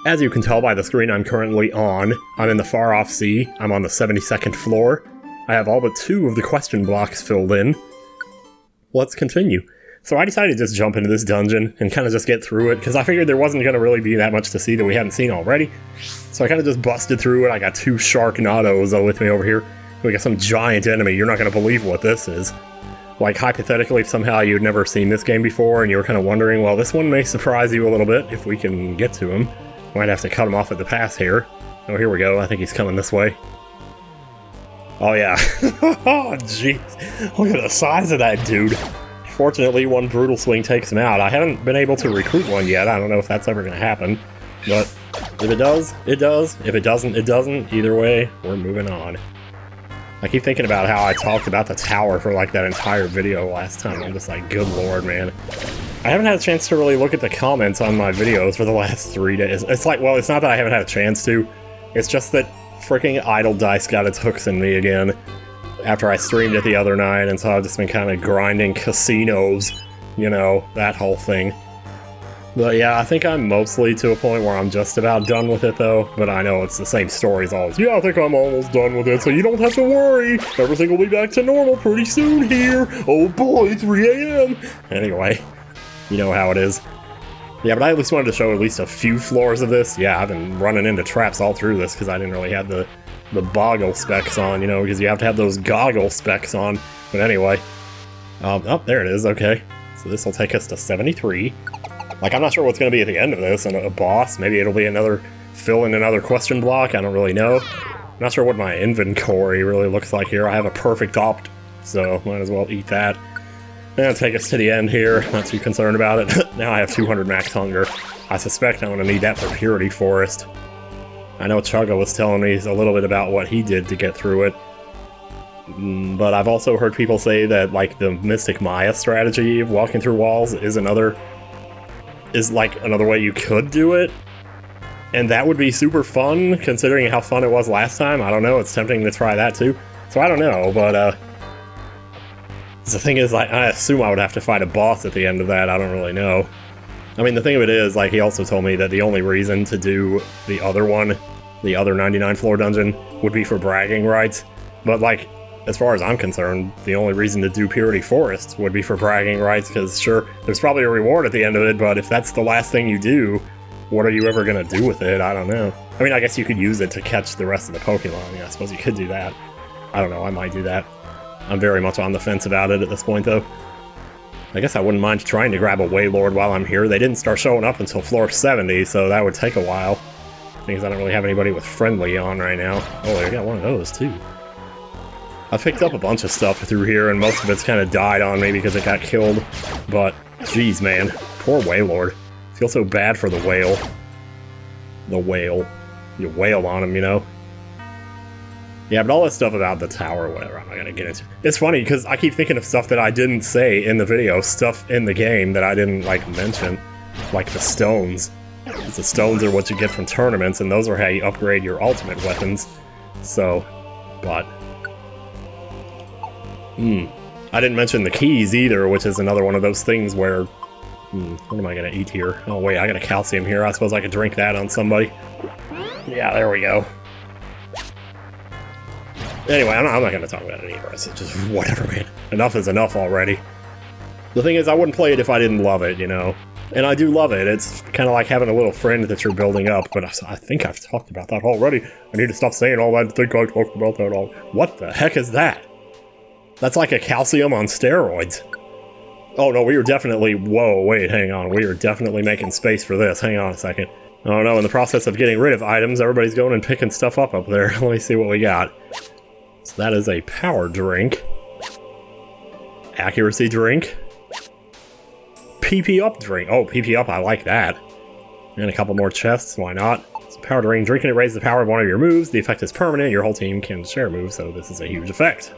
As you can tell by the screen I'm currently on, I'm in the far-off sea. I'm on the 72nd floor. I have all but 2 of the question blocks filled in. Let's continue. So I decided to just jump into this dungeon and kind of just get through it, because I figured there wasn't going to really be that much to see that we hadn't seen already. So I kind of just busted through it. I got 2 Sharknados with me over here. We got some giant enemy. You're not going to believe what this is. Like, hypothetically, if somehow you'd never seen this game before and you were kind of wondering, well, this one may surprise you a little bit if we can get to him. Might have to cut him off at the pass here. Oh, here we go. I think he's coming this way. Oh, yeah. Oh, jeez. Look at the size of that dude. Fortunately, one brutal swing takes him out. I haven't been able to recruit one yet. I don't know if that's ever going to happen. But if it does, it does. If it doesn't, it doesn't. Either way, we're moving on. I keep thinking about how I talked about the tower for like that entire video last time. I'm just like, good lord, man. I haven't had a chance to really look at the comments on my videos for the last 3 days. It's like, well, it's not that I haven't had a chance to. It's just that freaking Idle Dice got its hooks in me again after I streamed it the other night, and so I've just been kind of grinding casinos, you know, that whole thing. But yeah, I think I'm mostly to a point where I'm just about done with it though, but I know it's the same story as always. Yeah, I think I'm almost done with it, so you don't have to worry. Everything will be back to normal pretty soon here. Oh boy, 3 a.m. Anyway, you know how it is. Yeah, but I at least wanted to show at least a few floors of this. Yeah, I've been running into traps all through this because I didn't really have the boggle specs on, you know, because you have to have those goggle specs on. But anyway, oh, there it is, okay. So this will take us to 73. Like, I'm not sure what's going to be at the end of this, and a boss. Maybe it'll be fill in another question block, I don't really know. I'm not sure what my inventory really looks like here. I have a perfect opt, so might as well eat that. That'll take us to the end here, not too concerned about it. Now I have 200 max hunger. I suspect I'm going to need that for Purity Forest. I know Chugga was telling me a little bit about what he did to get through it. But I've also heard people say that, like, the Mystic Maya strategy of walking through walls is like another way you could do it. And that would be super fun, considering how fun it was last time. I don't know, it's tempting to try that too. So I don't know, but the thing is, like, I assume I would have to fight a boss at the end of that. I don't really know. I mean, the thing of it is, like, he also told me that the only reason to do the other one, the other 99 floor dungeon, would be for bragging rights. But, like, as far as I'm concerned, the only reason to do Purity Forest would be for bragging rights, because sure, there's probably a reward at the end of it, but if that's the last thing you do, what are you ever gonna do with it? I don't know. I mean, I guess you could use it to catch the rest of the Pokemon. Yeah, I suppose you could do that. I don't know, I might do that. I'm very much on the fence about it at this point, though. I guess I wouldn't mind trying to grab a Wailord while I'm here. They didn't start showing up until floor 70, so that would take a while. Things I don't really have anybody with friendly on right now. Oh, I got one of those, too. I picked up a bunch of stuff through here, and most of it's kind of died on me because it got killed. But, geez, man. Poor Wailord. Feel so bad for the whale. The whale. You wail on him, you know? Yeah, but all this stuff about the tower or whatever, I'm not gonna get into. It's funny, because I keep thinking of stuff that I didn't say in the video, stuff in the game that I didn't, like, mention. Like the stones. The stones are what you get from tournaments, and those are how you upgrade your ultimate weapons. So, but... I didn't mention the keys either, which is another one of those things where... what am I gonna eat here? Oh wait, I got a calcium here. I suppose I could drink that on somebody. Yeah, there we go. Anyway, I'm not gonna talk about it anymore. It's just whatever, man. Enough is enough already. The thing is, I wouldn't play it if I didn't love it, you know? And I do love it. It's kind of like having a little friend that you're building up, but I think I've talked about that already. I need to stop saying all that. I think I talked about that all. What the heck is that? That's like a calcium on steroids. Oh no, we are definitely... Whoa, wait, hang on. We are definitely making space for this. Hang on a second. Oh no, in the process of getting rid of items, everybody's going and picking stuff up there. Let me see what we got. So that is a power drink. Accuracy drink. PP up drink. Oh, PP up, I like that. And a couple more chests, why not? So power drink. Drinking it raises the power of one of your moves. The effect is permanent. Your whole team can share moves, so this is a huge effect.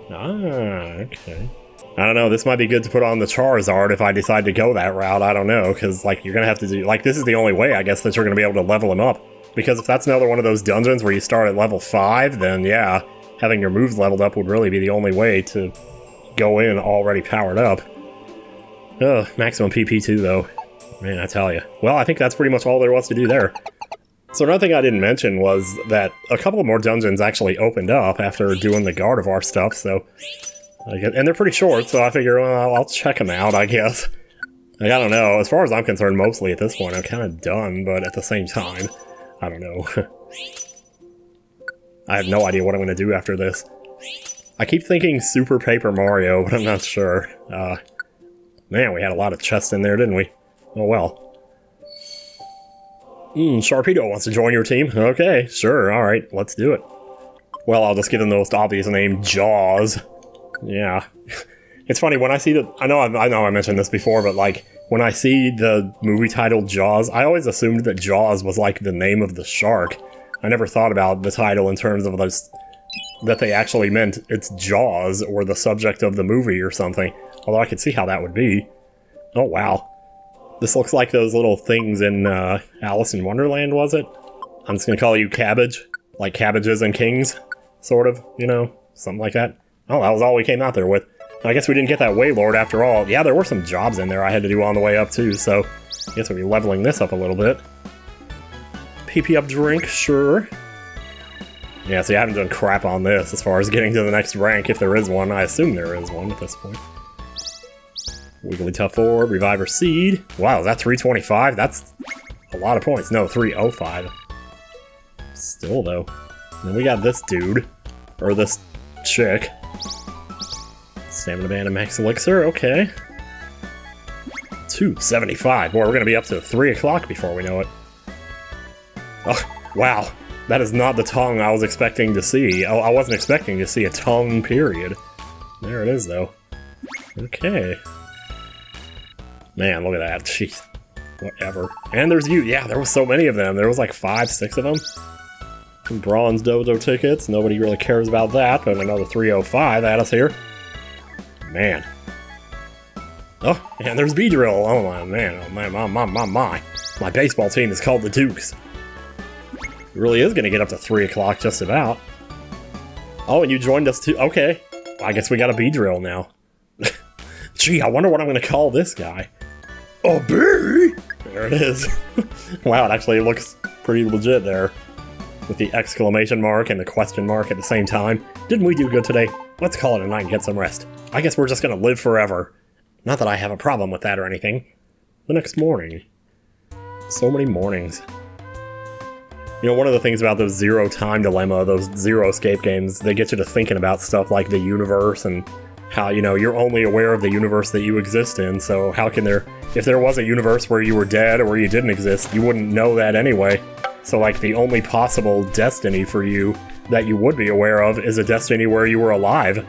Ah, okay. I don't know, this might be good to put on the Charizard if I decide to go that route, I don't know, because, like, you're gonna have to do, like, this is the only way, I guess, that you're gonna be able to level him up. Because if that's another one of those dungeons where you start at level 5, then yeah, having your moves leveled up would really be the only way to go in already powered up. Ugh, maximum PP2, though. Man, I tell you. Well, I think that's pretty much all there was to do there. So another thing I didn't mention was that a couple more dungeons actually opened up after doing the Gardevoir stuff, so... And they're pretty short, so I figure, well, I'll check them out, I guess. Like, I don't know, as far as I'm concerned, mostly at this point, I'm kind of done, but at the same time, I don't know. I have no idea what I'm going to do after this. I keep thinking Super Paper Mario, but I'm not sure. Man, we had a lot of chests in there, didn't we? Oh well. Sharpedo wants to join your team? Okay, sure, alright, let's do it. Well, I'll just give him the most obvious name, Jaws. Yeah. It's funny, when I see the... I know I mentioned this before, but like, when I see the movie titled Jaws, I always assumed that Jaws was like the name of the shark. I never thought about the title in terms of this, that they actually meant it's Jaws, or the subject of the movie or something. Although I could see how that would be. Oh, wow. This looks like those little things in Alice in Wonderland, was it? I'm just gonna call you Cabbage. Like Cabbages and Kings, sort of, you know? Something like that. Oh, that was all we came out there with. I guess we didn't get that Waylord after all. Yeah, there were some jobs in there I had to do on the way up too, so I guess we'll be leveling this up a little bit. PP up drink, sure. Yeah, see, I haven't done crap on this as far as getting to the next rank, if there is one. I assume there is one at this point. Wigglytuff Orb, Reviver Seed. Wow, is that 325? That's a lot of points. No, 305. Still, though. And then we got this dude. Or this chick. Stamina Band and Max Elixir, okay. 275. Boy, we're gonna be up to 3 o'clock before we know it. Oh, wow. That is not the tongue I was expecting to see. Oh, I wasn't expecting to see a tongue, period. There it is, though. Okay. Man, look at that. Jeez. Whatever. And there's you. Yeah, there was so many of them. There was like 5, 6 of them. Some bronze dojo tickets. Nobody really cares about that, but another 305 at us here. Man. Oh, and there's Beedrill. Oh, my man. Oh, my. My baseball team is called the Dukes. It really is going to get up to 3 o'clock just about. Oh, and you joined us too. Okay. I guess we got a Beedrill now. Gee, I wonder what I'm going to call this guy. A bee! There it is. Wow, it actually looks pretty legit there. With the exclamation mark and the question mark at the same time. Didn't we do good today? Let's call it a night and get some rest. I guess we're just going to live forever. Not that I have a problem with that or anything. The next morning. So many mornings. You know, one of the things about those Zero Time Dilemma, those Zero Escape games, they get you to thinking about stuff like the universe and how, you know, you're only aware of the universe that you exist in, so how can there... If there was a universe where you were dead or where you didn't exist, you wouldn't know that anyway. So, like, the only possible destiny for you that you would be aware of is a destiny where you were alive.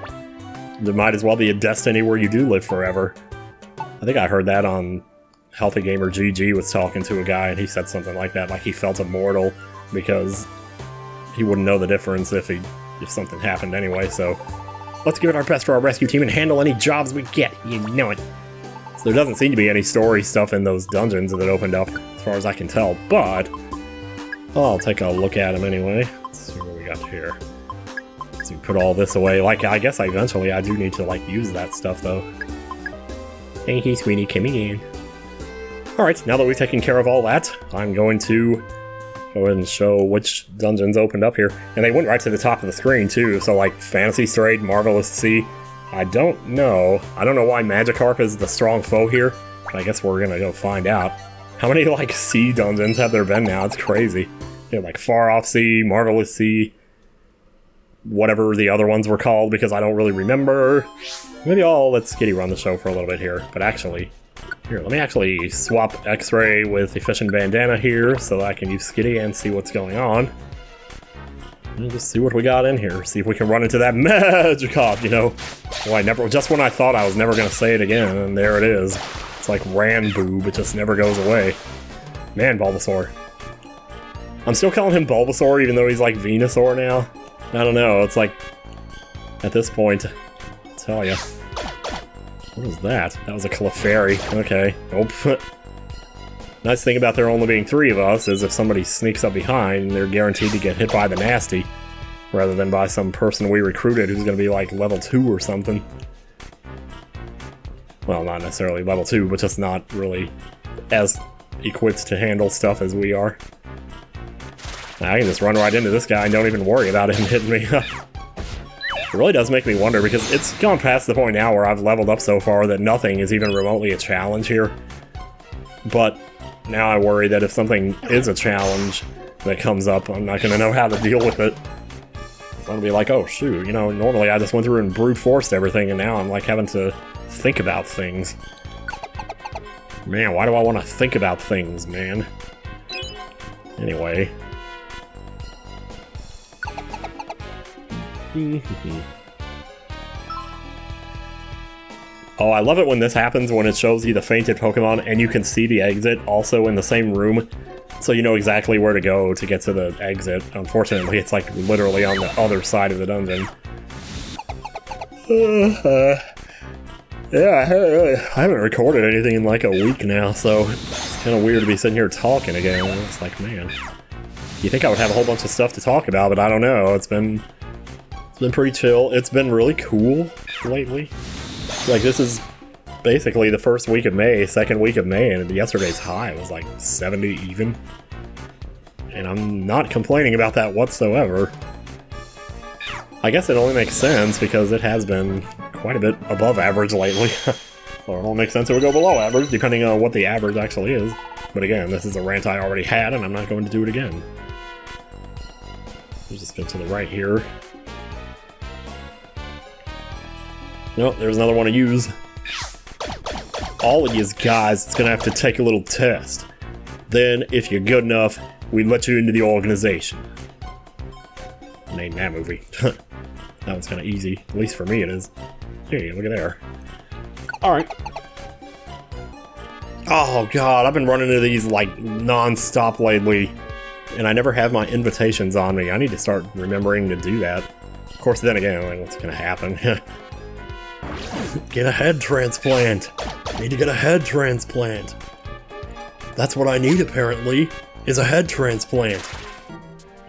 There might as well be a destiny where you do live forever. I think I heard that on Healthy Gamer GG was talking to a guy, and he said something like that, like he felt immortal because he wouldn't know the difference if something happened anyway, so... Let's give it our best for our rescue team and handle any jobs we get, you know it. So there doesn't seem to be any story stuff in those dungeons that opened up, as far as I can tell, but... I'll take a look at them anyway. Let's see what we got here. So we put all this away. Like, I guess eventually I do need to, like, use that stuff, though. Thank you, Sweeney, coming in. Alright, now that we've taken care of all that, I'm going to go ahead and show which dungeons opened up here. And they went right to the top of the screen, too. So, like, Fantasy Straight, Marvelous Sea. I don't know. I don't know why Magikarp is the strong foe here. I guess we're gonna go find out. How many, like, sea dungeons have there been now? It's crazy. You know, like, Far Off Sea, Marvelous Sea, whatever the other ones were called, because I don't really remember. Maybe I'll let Skitty run the show for a little bit here. But actually, here, let me actually swap X-Ray with Efficient Bandana here, so that I can use Skitty and see what's going on. And just see what we got in here. See if we can run into that Magikarp, you know. Well, just when I thought I was never going to say it again, and there it is. It's like Ranboob, it just never goes away. Man, Bulbasaur. I'm still calling him Bulbasaur, even though he's like Venusaur now. I don't know, it's like... At this point, I'll tell ya. What was that? That was a Clefairy. Okay. Nope. Nice thing about there only being 3 of us is if somebody sneaks up behind, they're guaranteed to get hit by the nasty, rather than by some person we recruited who's gonna be like level 2 or something. Well, not necessarily level 2, but just not really as equipped to handle stuff as we are. I can just run right into this guy and don't even worry about him hitting me. It really does make me wonder, because it's gone past the point now where I've leveled up so far that nothing is even remotely a challenge here. But now I worry that if something is a challenge that comes up, I'm not going to know how to deal with it. I'm going to be like, oh shoot, you know, normally I just went through and brute forced everything, and now I'm like having to think about things. Man, why do I want to think about things, man? Anyway. Oh, I love it when this happens, when it shows you the fainted Pokemon and you can see the exit also in the same room, so you know exactly where to go to get to the exit. Unfortunately, it's like literally on the other side of the dungeon. Yeah, I haven't recorded anything in like a week now, so it's kind of weird to be sitting here talking again. It's like, man, you think I would have a whole bunch of stuff to talk about, but I don't know. It's been pretty chill. It's been really cool lately. Like, this is basically the first week of May, second week of May, and yesterday's high was like 70 even. And I'm not complaining about that whatsoever. I guess it only makes sense because it has been quite a bit above average lately. So it won't make sense it would go below average, depending on what the average actually is. But again, this is a rant I already had, and I'm not going to do it again. We'll just go to the right here. Nope, there's another one to use. All of you guys, it's gonna have to take a little test. Then, if you're good enough, we let you into the organization. Name that movie. That one's kinda easy. At least for me it is. Hey, look at there. Alright. Oh god, I've been running into these like non-stop lately. And I never have my invitations on me. I need to start remembering to do that. Of course, then again, like, what's gonna happen? Get a head transplant. Need to get a head transplant. That's what I need, apparently, is a head transplant.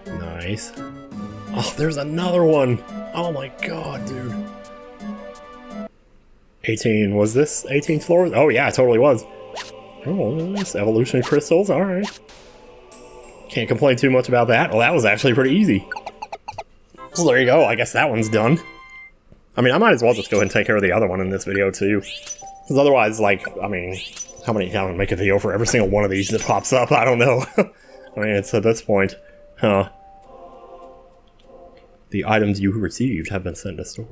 Nice. Oh, there's another one. Oh my god, dude. 18. Was this 18 floors? Oh yeah, it totally was. Oh, nice. Evolution crystals. Alright. Can't complain too much about that. Well, that was actually pretty easy. So there you go. I guess that one's done. I mean, I might as well just go ahead and take care of the other one in this video, too. Because otherwise, like, I mean, how many can I make a video for every single one of these that pops up? I don't know. I mean, it's at this point. Huh. The items you received have been sent to store.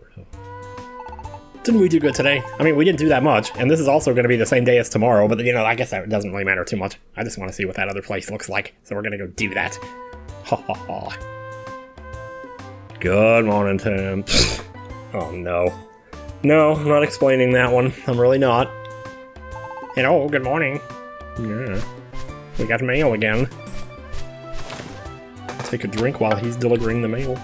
Didn't we do good today? I mean, we didn't do that much, and this is also going to be the same day as tomorrow, but, you know, I guess that doesn't really matter too much. I just want to see what that other place looks like, so we're going to go do that. Ha ha ha. Good morning, Tim. Oh, no. No, I'm not explaining that one. I'm really not. Hello, good morning. Yeah. We got mail again. Take a drink while he's delivering the mail.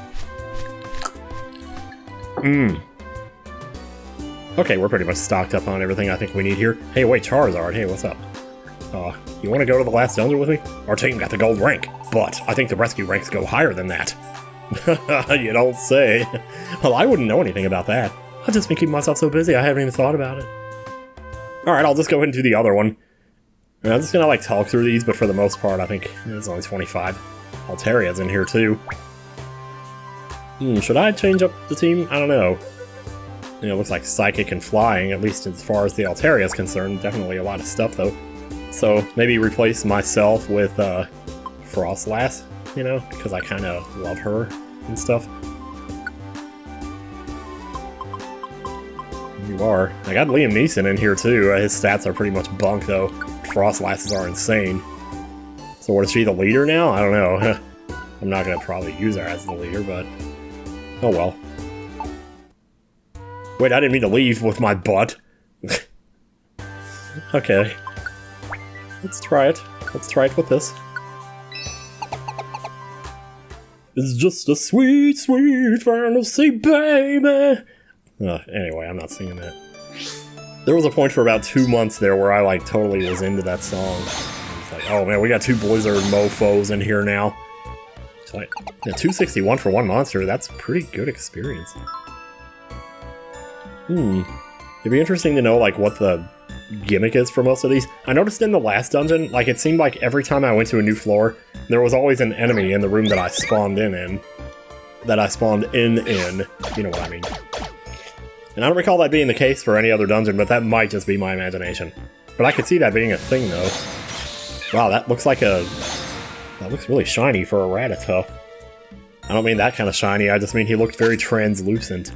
Okay, we're pretty much stocked up on everything I think we need here. Hey, wait, Charizard. Hey, what's up? You want to go to the last dungeon with me? Our team got the gold rank, but I think the rescue ranks go higher than that. You don't say. Well, I wouldn't know anything about that. I've just been keeping myself so busy I haven't even thought about it. Alright, I'll just go ahead and do the other one. I'm just gonna like talk through these, but for the most part I think there's only 25. Altaria's in here too. Should I change up the team? I don't know. You know, it looks like Psychic and Flying, at least as far as the Altaria is concerned. Definitely a lot of stuff though. So maybe replace myself with Frostlass, you know, because I kind of love her and stuff. You are. I got Liam Neeson in here too. His stats are pretty much bunk though. Frostlasses are insane. So what, is she the leader now? I don't know. I'm not gonna probably use her as the leader, but oh well. Wait, I didn't mean to leave with my butt. Okay. Let's try it. Let's try it with this. It's just a sweet, sweet fantasy, baby. Anyway, I'm not singing that. There was a point for about 2 months there where I like totally was into that song. It's like, oh man, we got 2 Blizzard mofos in here now. It's like, yeah, 261 for 1 monster, that's a pretty good experience. It'd be interesting to know like what the gimmick is for most of these. I noticed in the last dungeon, like, it seemed like every time I went to a new floor, there was always an enemy in the room that I spawned in. You know what I mean. And I don't recall that being the case for any other dungeon, but that might just be my imagination. But I could see that being a thing, though. Wow, that looks really shiny for a Rattata. I don't mean that kind of shiny, I just mean he looked very translucent.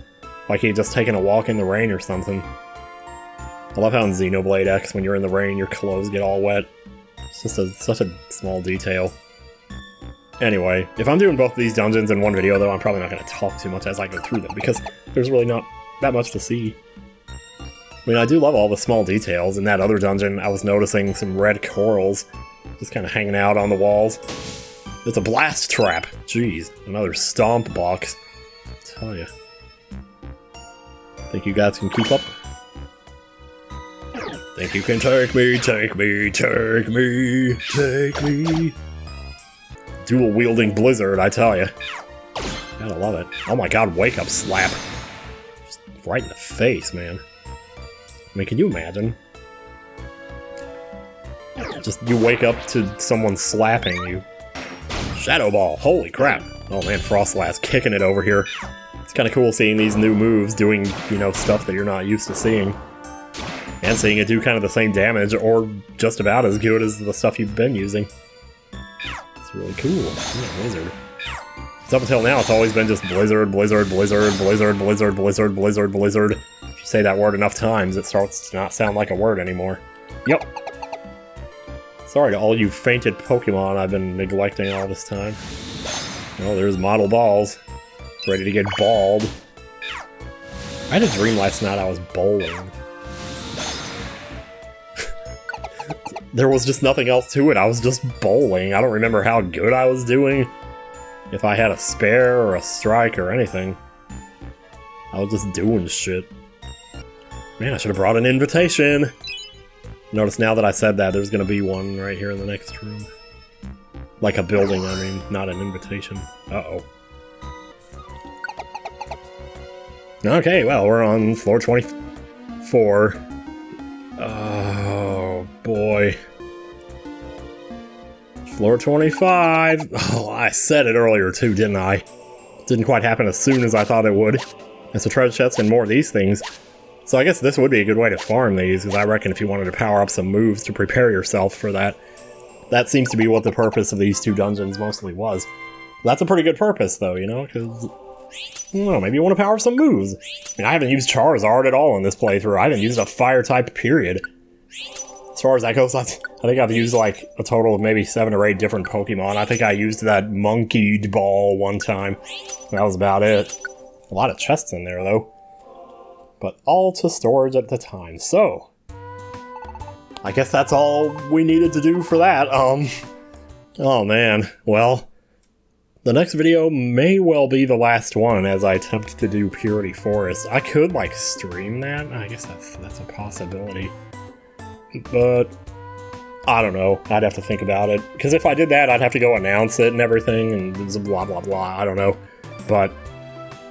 Like he'd just taken a walk in the rain or something. I love how in Xenoblade X, when you're in the rain, your clothes get all wet. It's just such a small detail. Anyway, if I'm doing both of these dungeons in one video, though, I'm probably not going to talk too much as I go through them, because there's really not that much to see. I mean, I do love all the small details. In that other dungeon, I was noticing some red corals just kind of hanging out on the walls. It's a blast trap! Jeez, another stomp box. I tell ya. Think you guys can keep up? Think you can take me, take me, take me, take me. Dual-wielding blizzard, I tell ya. Gotta love it. Oh my god, wake up slap. Just right in the face, man. I mean, can you imagine? Just, you wake up to someone slapping you. Shadow Ball, holy crap. Oh man, Frostlass kicking it over here. It's kind of cool seeing these new moves doing, you know, stuff that you're not used to seeing. And seeing it do kind of the same damage, or just about as good as the stuff you've been using. It's really cool. Yeah, Blizzard. So up until now, it's always been just Blizzard, Blizzard, Blizzard, Blizzard, Blizzard, Blizzard, Blizzard, Blizzard. If you say that word enough times, it starts to not sound like a word anymore. Yep. Sorry to all you fainted Pokemon I've been neglecting all this time. Oh, there's Model Balls. Ready to get balled. I had a dream last night I was bowling. There was just nothing else to it, I was just bowling. I don't remember how good I was doing. If I had a spare or a strike or anything. I was just doing shit. Man, I should have brought an invitation. Notice now that I said that, there's gonna be one right here in the next room. Like a building, I mean, not an invitation. Uh-oh. Okay, well, we're on floor 24. Oh, boy. Floor 25. Oh, I said it earlier too, didn't I? Didn't quite happen as soon as I thought it would. It's a treasure chest and more of these things. So I guess this would be a good way to farm these, because I reckon if you wanted to power up some moves to prepare yourself for that, that seems to be what the purpose of these two dungeons mostly was. That's a pretty good purpose, though, you know, because, I don't know, maybe you want to power some moves. I mean, I haven't used Charizard at all in this playthrough. I haven't used a fire type, period. As far as that goes, I think I've used like a total of maybe 7 or 8 different Pokemon. I think I used that monkeyed ball one time. That was about it. A lot of chests in there, though. But all to storage at the time, so I guess that's all we needed to do for that. Oh man, well, the next video may well be the last one as I attempt to do Purity Forest. I could, like, stream that. I guess that's a possibility. But I don't know. I'd have to think about it. Because if I did that, I'd have to go announce it and everything, and blah, blah, blah. I don't know. But,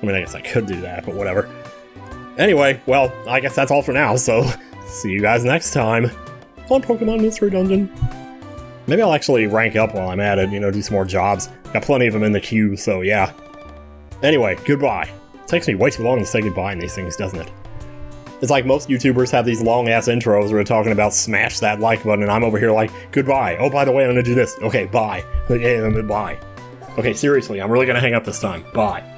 I mean, I guess I could do that, but whatever. Anyway, well, I guess that's all for now, so see you guys next time on Pokemon Mystery Dungeon. Maybe I'll actually rank up while I'm at it, you know, do some more jobs. Got plenty of them in the queue, so yeah. Anyway, goodbye. It takes me way too long to say goodbye in these things, doesn't it? It's like most YouTubers have these long-ass intros where they're talking about smash that like button, and I'm over here like, goodbye. Oh, by the way, I'm gonna do this. Okay, bye. Bye. Okay, seriously, I'm really gonna hang up this time. Bye.